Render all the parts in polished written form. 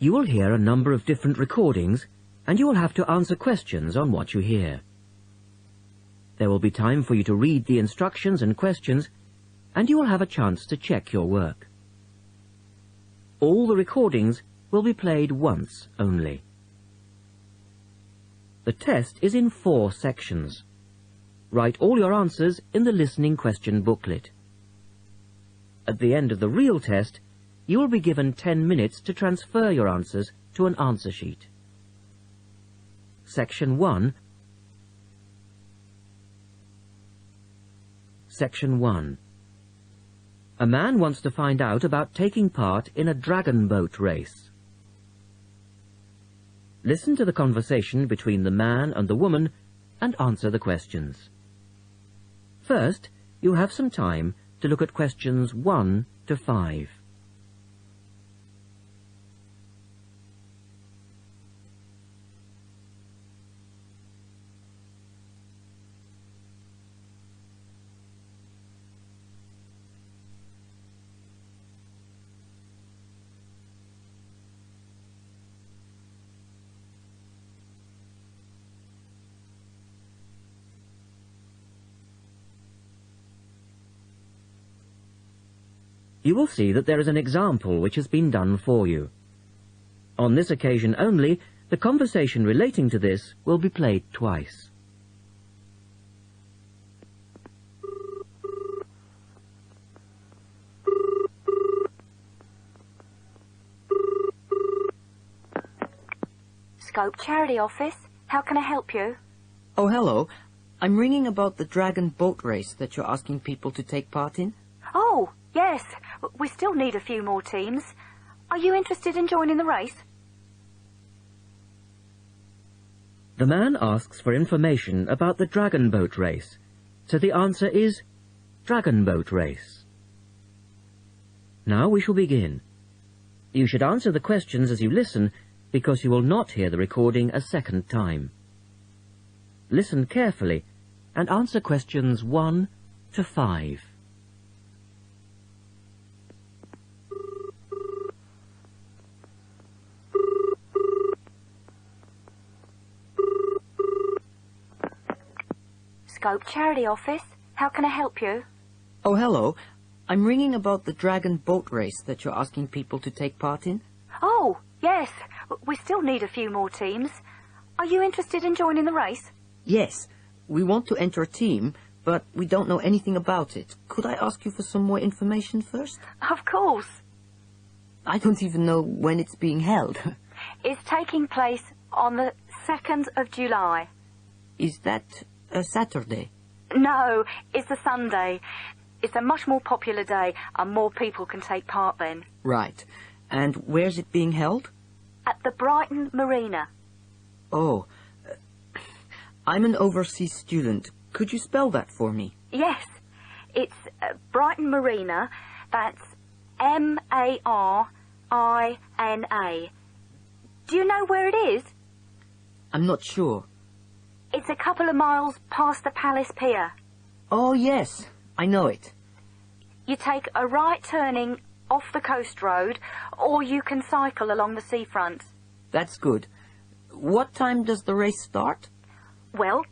You will hear a number of different recordings, and you will have to answer questions on what you hear. There will be time for you to read the instructions and questions, and you will have a chance to check your work. All the recordings will be played once only. The test is in 4 sections. Write all your answers in the listening question booklet. At the end of the real test, you will be given 10 minutes to transfer your answers to an answer sheet. Section 1. Section 1. A man wants to find out about taking part in a dragon boat race. Listen to the conversation between the man and the woman and answer the questions. First, you have some time to look at questions 1 to 5. You will see that there is an example which has been done for you. On this occasion only, the conversation relating to this will be played twice. Scope Charity Office. How can I help you? Oh, hello. I'm ringing about the dragon boat race that you're asking people to take part in. Oh, yes. We still need a few more teams. Are you interested in joining the race? The man asks for information about the dragon boat race, so the answer is dragon boat race. Now we shall begin. You should answer the questions as you listen, because you will not hear the recording a second time. Listen carefully and answer questions 1 to 5. Scope Charity Office. How can I help you? Oh, hello. I'm ringing about the dragon boat race that you're asking people to take part in. Oh, yes. We still need a few more teams. Are you interested in joining the race? Yes. We want to enter a team, but we don't know anything about it. Could I ask you for some more information first? Of course. I don't even know when it's being held. It's taking place on the 2nd of July. Is that a Saturday? No, it's a Sunday. It's a much more popular day and more people can take part then. Right. And where's it being held? At the Brighton Marina. Oh. I'm an overseas student. Could you spell that for me? Yes. It's Brighton Marina. That's Marina. Do you know where it is? I'm not sure. It's a couple of miles past the Palace Pier. Oh, yes. I know it. You take a right turning off the coast road, or you can cycle along the seafront. That's good. What time does the race start? Well,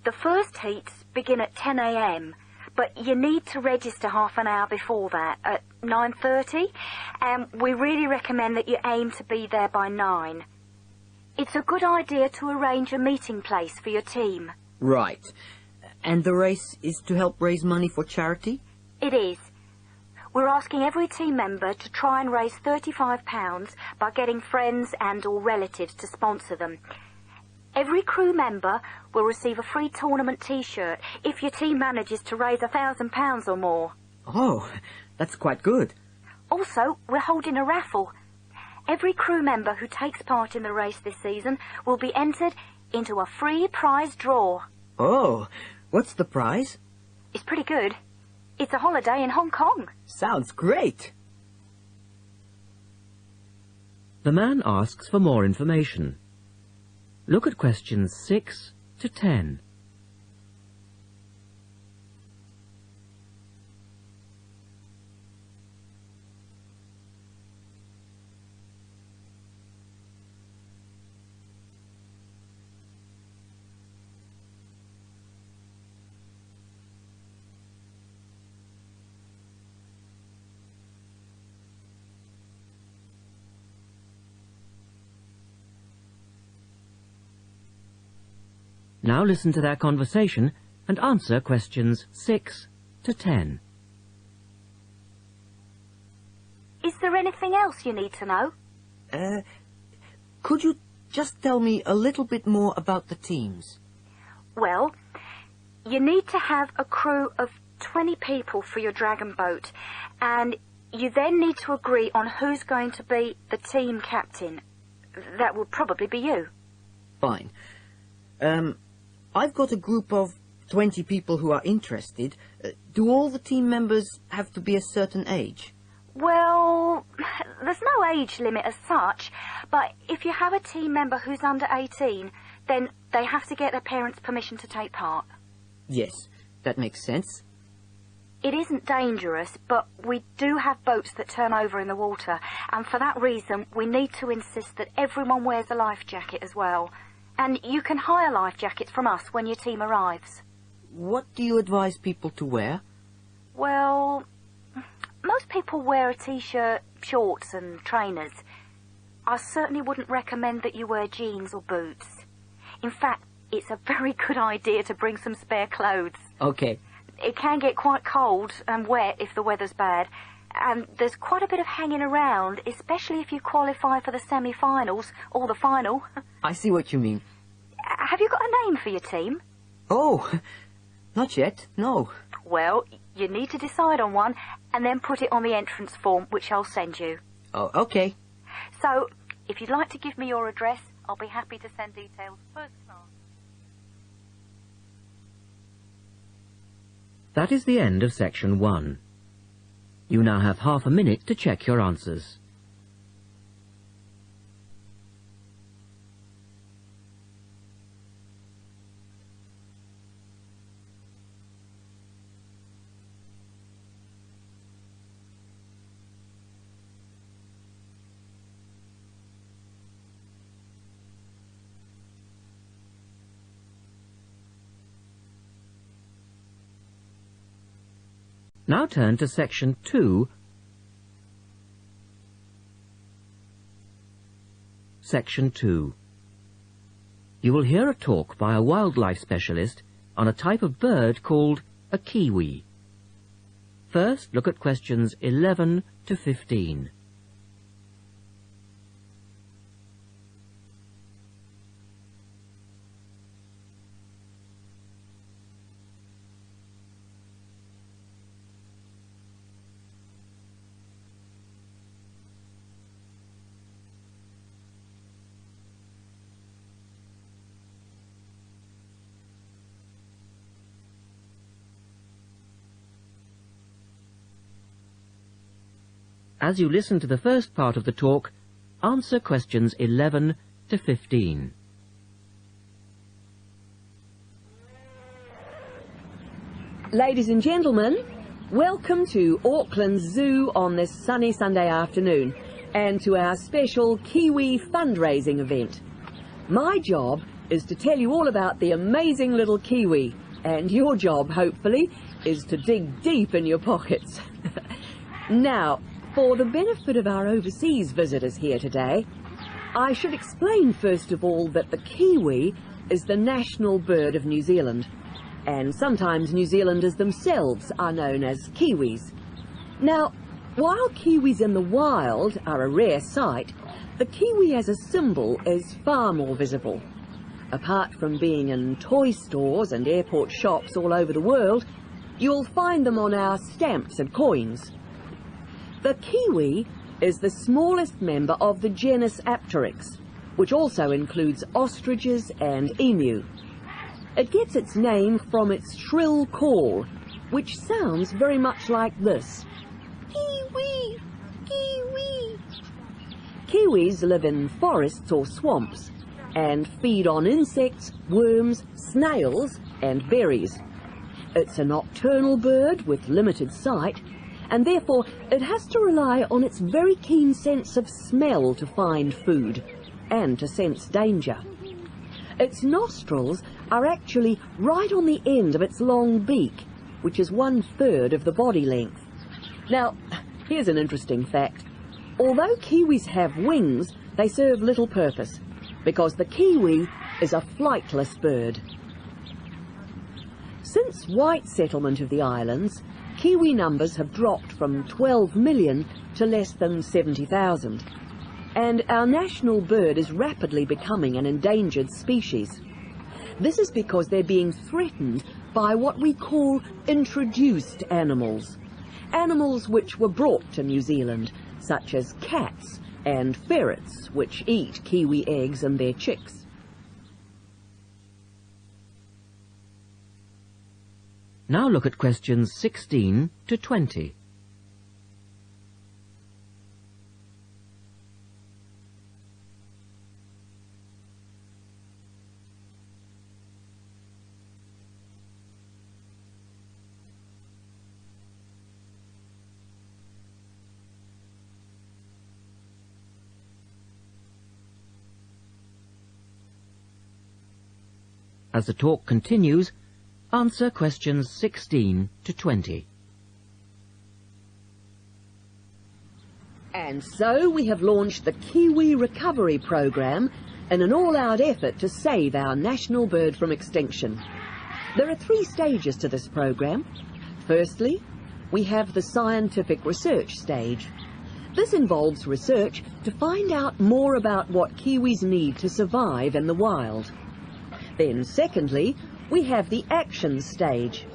the first heats begin at 10 a.m, but you need to register half an hour before that, at 9:30, and we really recommend that you aim to be there by 9. It's a good idea to arrange a meeting place for your team. Right. And the race is to help raise money for charity? It is. We're asking every team member to try and raise £35 by getting friends and or relatives to sponsor them. Every crew member will receive a free tournament T-shirt if your team manages to raise £1,000 or more. Oh, that's quite good. Also, we're holding a raffle. Every crew member who takes part in the race this season will be entered into a free prize draw. Oh, what's the prize? It's pretty good. It's a holiday in Hong Kong. Sounds great. The man asks for more information. Look at questions 6 to 10. Now listen to their conversation and answer questions 6 to 10. Is there anything else you need to know? Could you just tell me a little bit more about the teams? Well, you need to have a crew of 20 people for your dragon boat, and you then need to agree on who's going to be the team captain. That will probably be you. Fine. I've got a group of 20 people who are interested. Do all the team members have to be a certain age? Well, there's no age limit as such, but if you have a team member who's under 18, then they have to get their parents' permission to take part. Yes, that makes sense. It isn't dangerous, but we do have boats that turn over in the water, and for that reason we need to insist that everyone wears a life jacket as well. And you can hire life jackets from us when your team arrives. What do you advise people to wear? Well, most people wear a t-shirt, shorts and trainers. I certainly wouldn't recommend that you wear jeans or boots. In fact, it's a very good idea to bring some spare clothes. Okay. It can get quite cold and wet if the weather's bad, and there's quite a bit of hanging around, especially if you qualify for the semi-finals or the final. I see what you mean. Have you got a name for your team? Oh, not yet, no. Well, you need to decide on one and then put it on the entrance form, which I'll send you. Oh, okay. So, if you'd like to give me your address, I'll be happy to send details first class. That is the end of section 1. You now have half a minute to check your answers. Now turn to section 2. Section 2. You will hear a talk by a wildlife specialist on a type of bird called a kiwi. First, look at questions 11 to 15. As you listen to the first part of the talk, answer questions 11 to 15. Ladies and gentlemen, welcome to Auckland Zoo on this sunny Sunday afternoon and to our special Kiwi fundraising event. My job is to tell you all about the amazing little Kiwi, and your job, hopefully, is to dig deep in your pockets. Now, for the benefit of our overseas visitors here today, I should explain first of all that the kiwi is the national bird of New Zealand, and sometimes New Zealanders themselves are known as kiwis. Now, while kiwis in the wild are a rare sight, the kiwi as a symbol is far more visible. Apart from being in toy stores and airport shops all over the world, you'll find them on our stamps and coins. The kiwi is the smallest member of the genus Apteryx, which also includes ostriches and emu. It gets its name from its shrill call, which sounds very much like this. Kiwi! Kiwi! Kiwis live in forests or swamps and feed on insects, worms, snails and berries. It's a nocturnal bird with limited sight, and therefore it has to rely on its very keen sense of smell to find food and to sense danger. Its nostrils are actually right on the end of its long beak, which is 1/3 of the body length. Now, here's an interesting fact. Although kiwis have wings, they serve little purpose, because the kiwi is a flightless bird. since white settlement of the islands, Kiwi numbers have dropped from 12 million to less than 70,000. And our national bird is rapidly becoming an endangered species. This is because they're being threatened by what we call introduced animals. Animals which were brought to New Zealand, such as cats and ferrets, which eat kiwi eggs and their chicks. Now look at questions 16 to 20. As the talk continues, answer questions 16 to 20. And so we have launched the Kiwi Recovery Program in an all-out effort to save our national bird from extinction. There are 3 stages to this program. Firstly, we have the scientific research stage. This involves research to find out more about what kiwis need to survive in the wild. Then secondly, we have the action stage.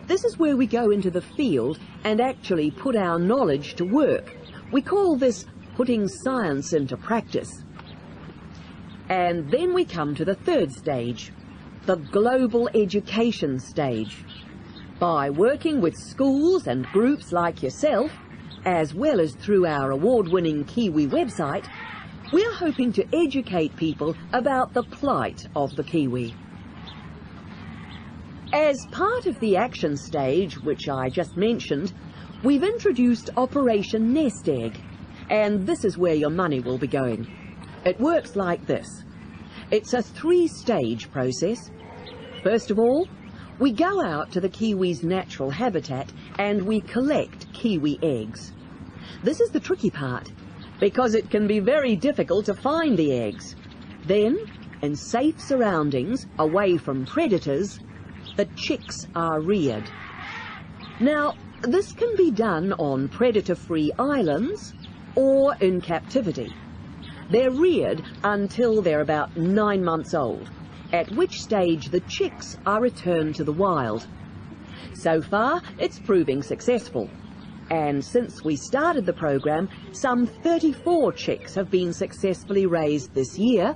This is where we go into the field and actually put our knowledge to work. We call this putting science into practice. And then we come to the 3rd stage, the global education stage. By working with schools and groups like yourself, as well as through our award-winning Kiwi website, we are hoping to educate people about the plight of the kiwi. As part of the action stage, which I just mentioned, we've introduced Operation Nest Egg, and this is where your money will be going. It works like this. It's a 3-stage process. First of all, we go out to the kiwi's natural habitat and we collect kiwi eggs. This is the tricky part, because it can be very difficult to find the eggs. Then, in safe surroundings, away from predators, the chicks are reared. Now, this can be done on predator-free islands or in captivity. They're reared until they're about 9 months old, at which stage the chicks are returned to the wild. So far, it's proving successful. And since we started the program, some 34 chicks have been successfully raised this year,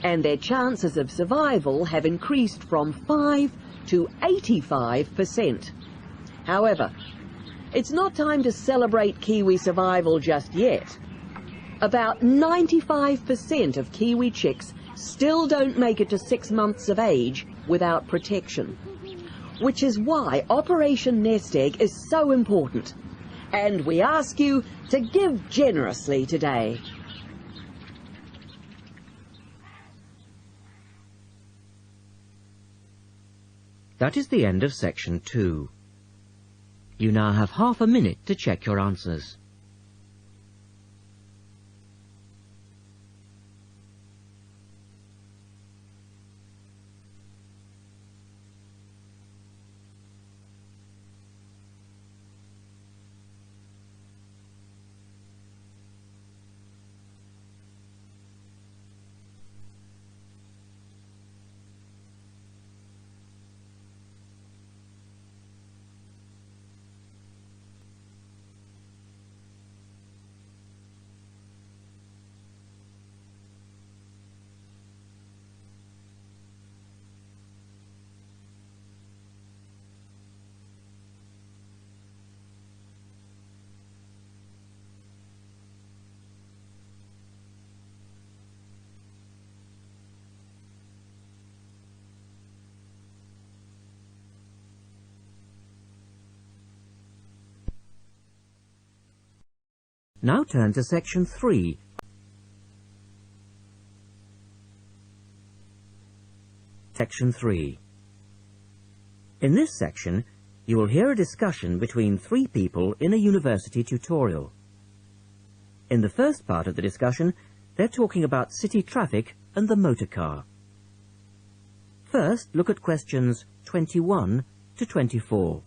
and their chances of survival have increased from 5 to 85%. However, it's not time to celebrate kiwi survival just yet. About 95% of kiwi chicks still don't make it to 6 months of age without protection, which is why Operation Nest Egg is so important. And we ask you to give generously today. That is the end of section 2. You now have half a minute to check your answers. Now turn to section 3. Section 3. In this section, you will hear a discussion between 3 people in a university tutorial. In the first part of the discussion, they're talking about city traffic and the motor car. First, look at questions 21 to 24.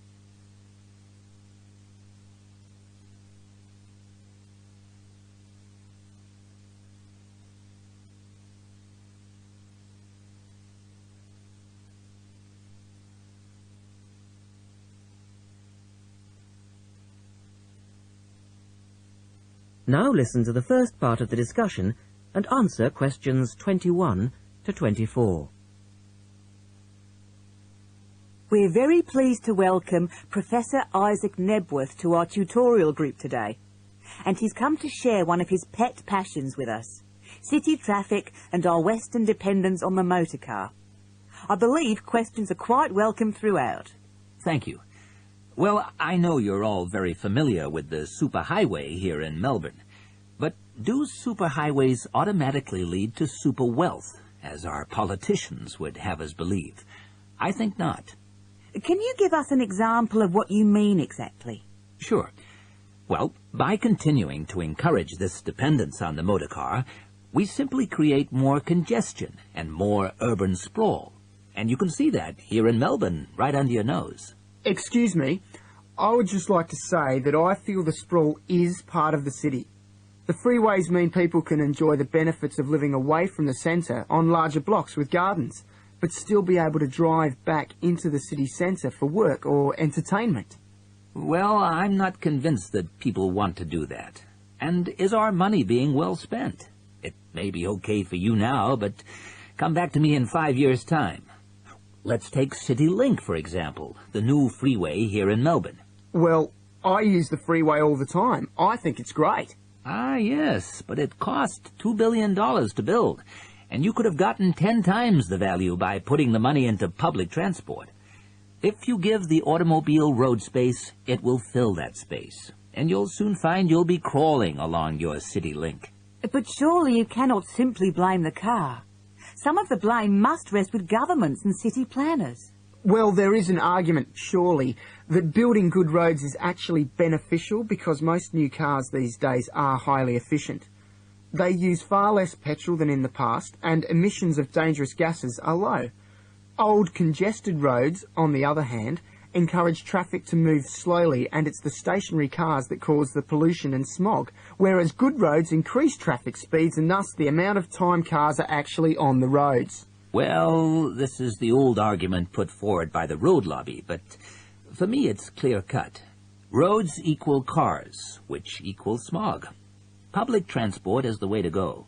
Now listen to the first part of the discussion and answer questions 21 to 24. We're very pleased to welcome Professor Isaac Nebworth to our tutorial group today. And he's come to share one of his pet passions with us, city traffic and our Western dependence on the motor car. I believe questions are quite welcome throughout. Thank you. Well, I know you're all very familiar with the superhighway here in Melbourne, but do superhighways automatically lead to super wealth, as our politicians would have us believe? I think not. Can you give us an example of what you mean exactly? Sure. Well, by continuing to encourage this dependence on the motor car, we simply create more congestion and more urban sprawl. And you can see that here in Melbourne, right under your nose. Excuse me, I would just like to say that I feel the sprawl is part of the city. The freeways mean people can enjoy the benefits of living away from the centre on larger blocks with gardens, but still be able to drive back into the city centre for work or entertainment. Well, I'm not convinced that people want to do that. And is our money being well spent? It may be okay for you now, but come back to me in 5 years' time. Let's take CityLink, for example, the new freeway here in Melbourne. Well, I use the freeway all the time. I think it's great. Ah, yes, but it cost $2 billion to build, and you could have gotten 10 times the value by putting the money into public transport. If you give the automobile road space, it will fill that space, and you'll soon find you'll be crawling along your CityLink. But surely you cannot simply blame the car. Some of the blame must rest with governments and city planners. Well, there is an argument, surely, that building good roads is actually beneficial because most new cars these days are highly efficient. They use far less petrol than in the past, and emissions of dangerous gases are low. Old, congested roads, on the other hand, encourage traffic to move slowly, and it's the stationary cars that cause the pollution and smog, whereas good roads increase traffic speeds and thus the amount of time cars are actually on the roads. Well, this is the old argument put forward by the road lobby, but for me it's clear-cut. Roads equal cars, which equals smog. Public transport is the way to go.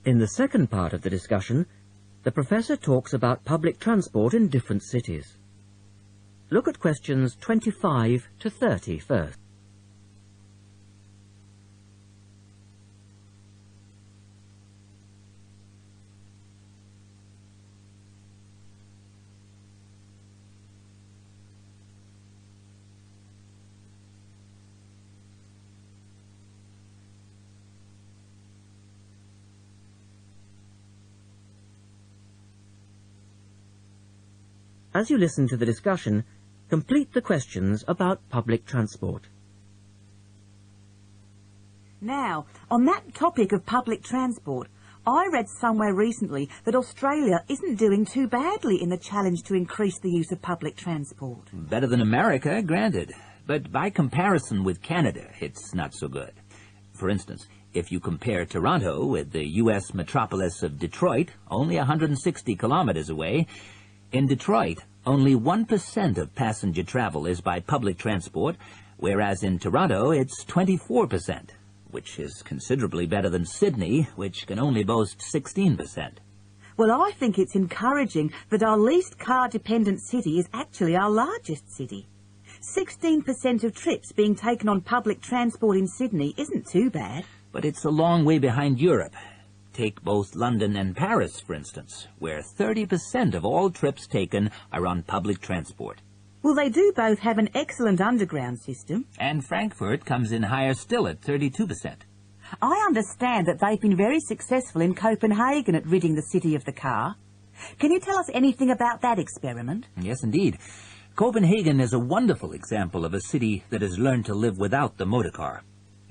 In the second part of the discussion, the professor talks about public transport in different cities. Look at questions 25 to 30 first. As you listen to the discussion, complete the questions about public transport. Now, on that topic of public transport, I read somewhere recently that Australia isn't doing too badly in the challenge to increase the use of public transport. Better than America, granted. But by comparison with Canada, it's not so good. For instance, if you compare Toronto with the U.S. metropolis of Detroit, only 160 kilometers away, in Detroit, only 1% of passenger travel is by public transport, whereas in Toronto it's 24%, which is considerably better than Sydney, which can only boast 16%. Well, I think it's encouraging that our least car-dependent city is actually our largest city. 16% of trips being taken on public transport in Sydney isn't too bad. But it's a long way behind Europe. Take both London and Paris, for instance, where 30% of all trips taken are on public transport. Well, they do both have an excellent underground system. And Frankfurt comes in higher still at 32%. I understand that they've been very successful in Copenhagen at ridding the city of the car. Can you tell us anything about that experiment? Yes, indeed. Copenhagen is a wonderful example of a city that has learned to live without the motor car.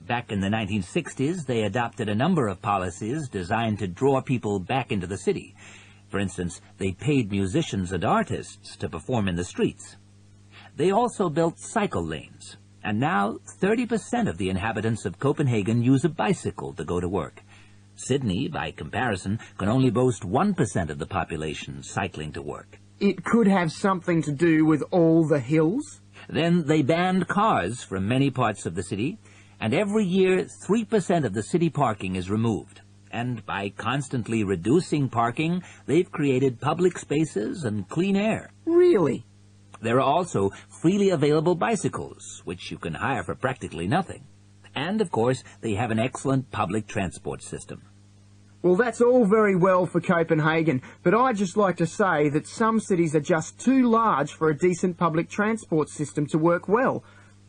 Back in the 1960s, they adopted a number of policies designed to draw people back into the city. For For instance, they paid musicians and artists to perform in the streets. They also built cycle lanes, and now 30% of the inhabitants of Copenhagen use a bicycle to go to work. Sydney, by comparison, can only boast 1% of the population cycling to work. It could have something to do with all the hills? Then they banned cars from many parts of the city, and every year 3% of the city parking is removed. And by constantly reducing parking, they've created public spaces and clean air. Really? There are also freely available bicycles, which you can hire for practically nothing. And, of course, they have an excellent public transport system. Well, that's all very well for Copenhagen, but I'd just like to say that some cities are just too large for a decent public transport system to work well,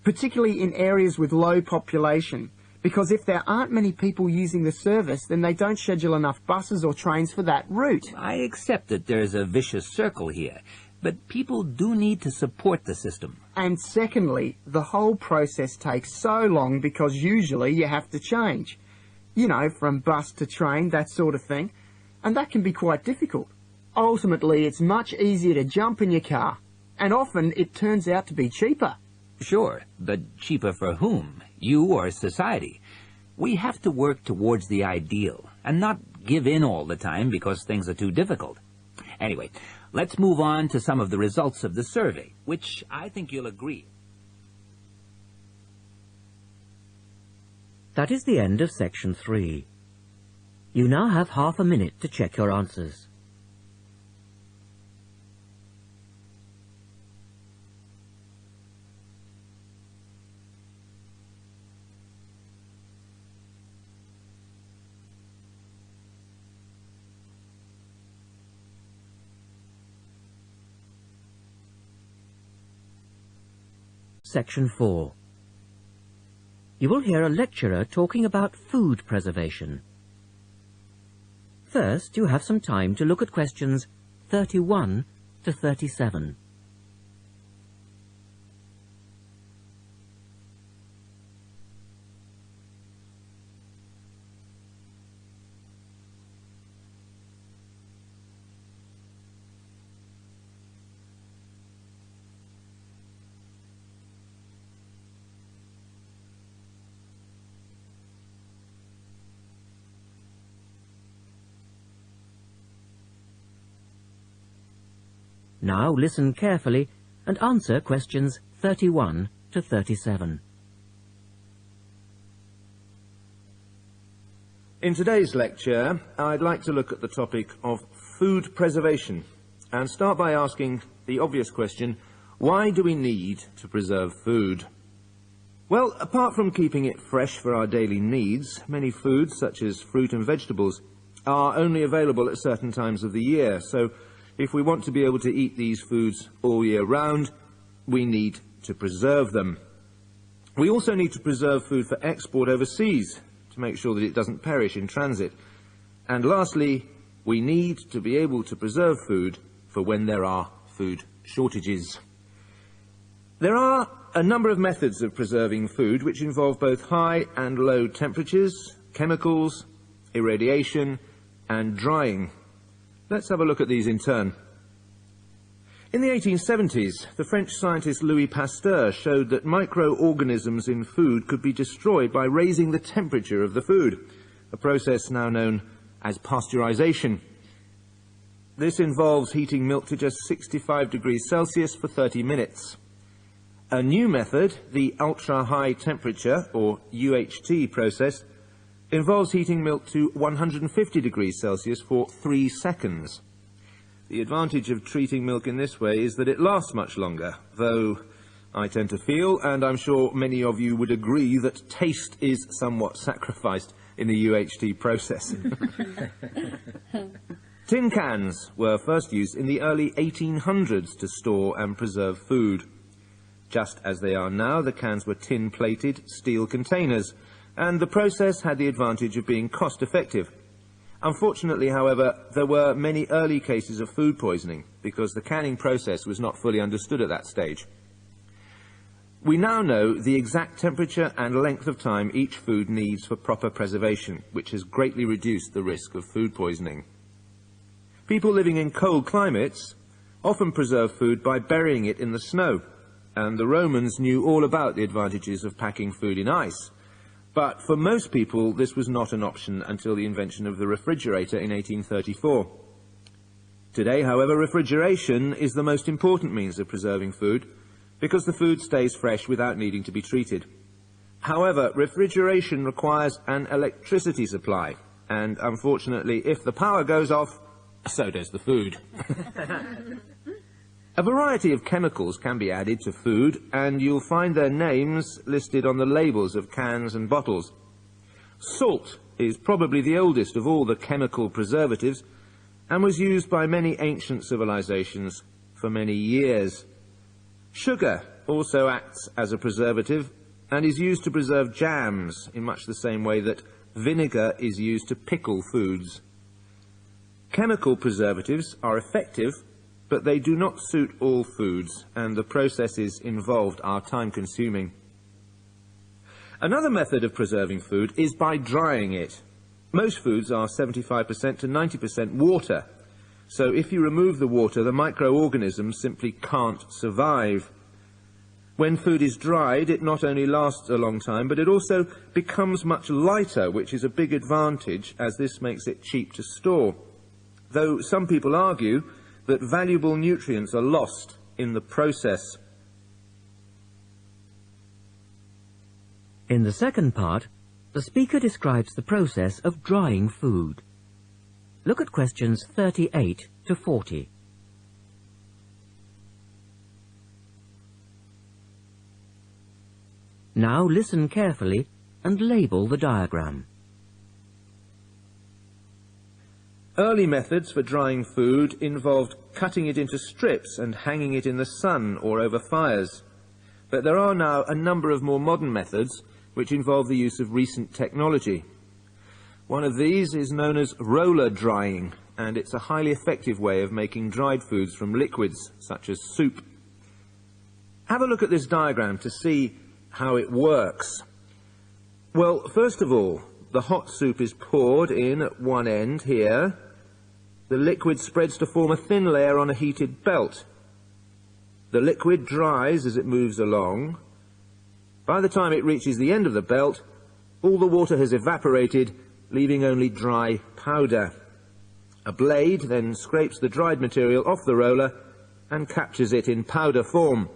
particularly in areas with low population. Because if there aren't many people using the service, then they don't schedule enough buses or trains for that route. I accept that there's a vicious circle here, but people do need to support the system. And secondly, the whole process takes so long because usually you have to change. You know, from bus to train, that sort of thing. And that can be quite difficult. Ultimately, it's much easier to jump in your car. And often it turns out to be cheaper. Sure, but cheaper for whom? You or society? We have to work towards the ideal, and not give in all the time because things are too difficult. Anyway, let's move on to some of the results of the survey, which I think you'll agree. That is the end of section 3. You now have half a minute to check your answers. Section 4. You will hear a lecturer talking about food preservation. First, you have some time to look at questions 31 to 37. Now listen carefully and answer questions 31 to 37. In today's lecture, I'd like to look at the topic of food preservation and start by asking the obvious question, why do we need to preserve food? Well, apart from keeping it fresh for our daily needs, many foods, such as fruit and vegetables, are only available at certain times of the year, so if we want to be able to eat these foods all year round, we need to preserve them. We also need to preserve food for export overseas to make sure that it doesn't perish in transit. And lastly, we need to be able to preserve food for when there are food shortages. There are a number of methods of preserving food which involve both high and low temperatures, chemicals, irradiation, and drying. Let's have a look at these in turn. In the 1870s, the French scientist Louis Pasteur showed that microorganisms in food could be destroyed by raising the temperature of the food, a process now known as pasteurization. This involves heating milk to just 65 degrees Celsius for 30 minutes. A new method, the ultra-high temperature, or UHT process, involves heating milk to 150 degrees Celsius for 3 seconds. The advantage of treating milk in this way is that it lasts much longer, though I tend to feel, and I'm sure many of you would agree, that taste is somewhat sacrificed in the UHT process. Tin cans were first used in the early 1800s to store and preserve food. Just as they are now, the cans were tin-plated steel containers, and the process had the advantage of being cost-effective. Unfortunately, however, there were many early cases of food poisoning because the canning process was not fully understood at that stage. We now know the exact temperature and length of time each food needs for proper preservation, which has greatly reduced the risk of food poisoning. People living in cold climates often preserve food by burying it in the snow, and the Romans knew all about the advantages of packing food in ice. But for most people, this was not an option until the invention of the refrigerator in 1834. Today, however, refrigeration is the most important means of preserving food, because the food stays fresh without needing to be treated. However, refrigeration requires an electricity supply, and unfortunately, if the power goes off, so does the food. A variety of chemicals can be added to food, and you'll find their names listed on the labels of cans and bottles. Salt is probably the oldest of all the chemical preservatives, and was used by many ancient civilizations for many years. Sugar also acts as a preservative, and is used to preserve jams in much the same way that vinegar is used to pickle foods. Chemical preservatives are effective, but they do not suit all foods, and the processes involved are time-consuming. Another method of preserving food is by drying it. Most foods are 75% to 90% water, so if you remove the water, the microorganisms simply can't survive. When food is dried, it not only lasts a long time, but it also becomes much lighter, which is a big advantage, as this makes it cheap to store. Though some people argue that valuable nutrients are lost in the process. In the second part, the speaker describes the process of drying food. Look at questions 38 to 40. Now listen carefully and label the diagram. Early methods for drying food involved cutting it into strips and hanging it in the sun or over fires. But there are now a number of more modern methods which involve the use of recent technology. One of these is known as roller drying, and it's a highly effective way of making dried foods from liquids, such as soup. Have a look at this diagram to see how it works. Well, first of all, the hot soup is poured in at one end here. The liquid spreads to form a thin layer on a heated belt. The liquid dries as it moves along. By the time it reaches the end of the belt, all the water has evaporated, leaving only dry powder. A blade then scrapes the dried material off the roller and captures it in powder form.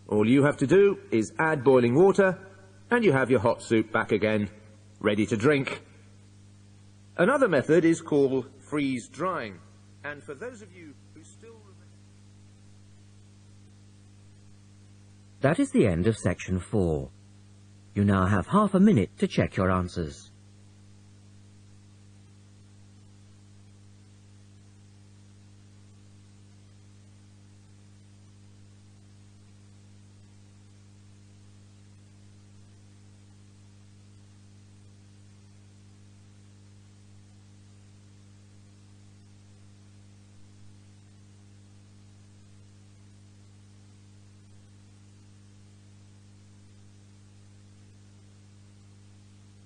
All you have to do is add boiling water, and you have your hot soup back again, ready to drink. Another method is called freeze drying, and for those of you who still remember... That is the end of section 4. You now have half a minute to check your answers.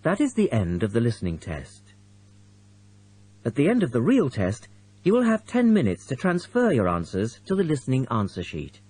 That is the end of the listening test. At the end of the real test, you will have 10 minutes to transfer your answers to the listening answer sheet.